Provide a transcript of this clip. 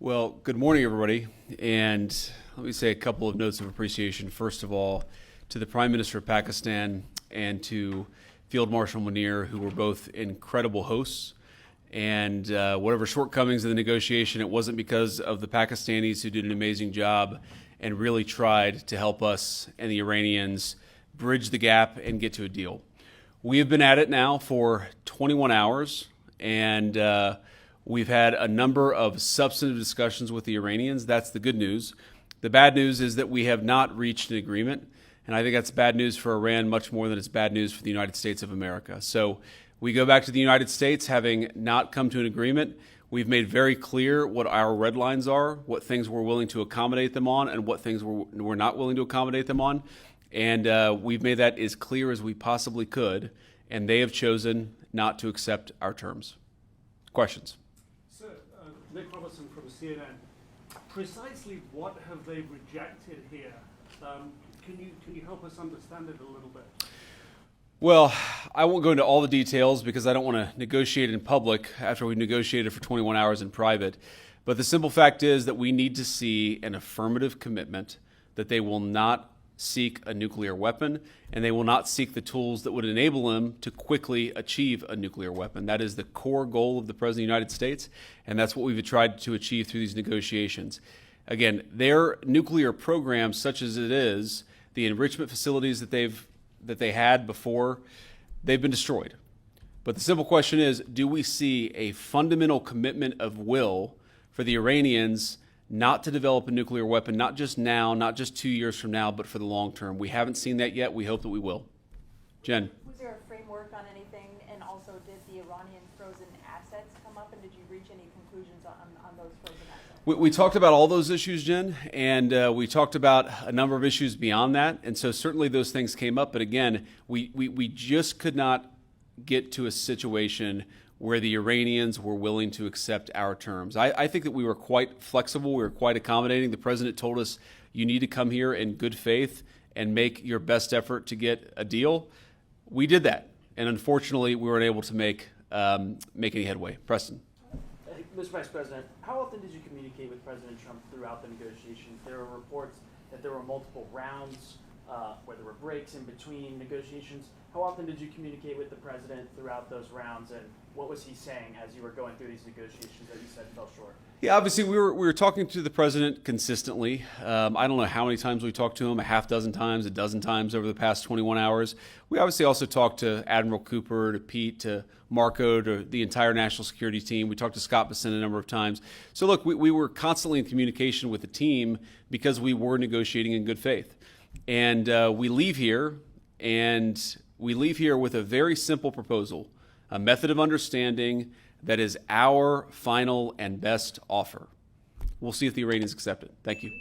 Well, good morning, everybody. And let me say a couple of notes of appreciation. First of all, to the Prime Minister of Pakistan and to Field Marshal Munir, who were both incredible hosts. And whatever shortcomings in the negotiation, it wasn't because of the Pakistanis, who did an amazing job and really tried to help us and the Iranians bridge the gap and get to a deal. We have been at it now for 21 hours, and we've had a number of substantive discussions with the Iranians. That's the good news. The bad news is that we have not reached an agreement, and I think that's bad news for Iran much more than it's bad news for the United States of America. So we go back to the United States having not come to an agreement. We've made very clear what our red lines are, what things we're willing to accommodate them on, and what things we're not willing to accommodate them on. And we've made that as clear as we possibly could, and they have chosen not to accept our terms. Questions? Sir, Nick Robertson from CNN. Precisely what have they rejected here? Can you help us understand it a little bit? Well, I won't go into all the details because I don't want to negotiate in public after we've negotiated for 21 hours in private. But the simple fact is that we need to see an affirmative commitment that they will not seek a nuclear weapon, and they will not seek the tools that would enable them to quickly achieve a nuclear weapon. That is the core goal of the President of the United States, and that's what we've tried to achieve through these negotiations. Again, their nuclear program, such as it is, the enrichment facilities that they had before, they've been destroyed. But the simple question is, do we see a fundamental commitment of will for the Iranians not to develop a nuclear weapon, not just now, not just 2 years from now, but for the long term? We haven't seen that yet. We hope that we will. Jen? Was there a framework on anything? And also, did the Iranian frozen assets come up? And did you reach any conclusions on those frozen assets? We talked about all those issues, Jen, and we talked about a number of issues beyond that. And so certainly those things came up. But again, we just could not get to a situation where the Iranians were willing to accept our terms. I think that we were quite flexible. We were quite accommodating. The president told us, you need to come here in good faith and make your best effort to get a deal. We did that. And unfortunately, we weren't able to make any headway. Preston. Mr. Vice President, how often did you communicate with President Trump throughout the negotiations? There were reports that there were multiple rounds, where there were breaks in between negotiations. How often did you communicate with the president throughout those rounds, and what was he saying as you were going through these negotiations that you said fell short? Yeah, obviously we were talking to the president consistently. I don't know how many times we talked to him, a half dozen times, a dozen times over the past 21 hours. We obviously also talked to Admiral Cooper, to Pete, to Marco, to the entire national security team. We talked to Scott Bessent a number of times. So look, we were constantly in communication with the team because we were negotiating in good faith. And we leave here with a very simple proposal, a method of understanding that is our final and best offer. We'll see if the Iranians accept it. Thank you.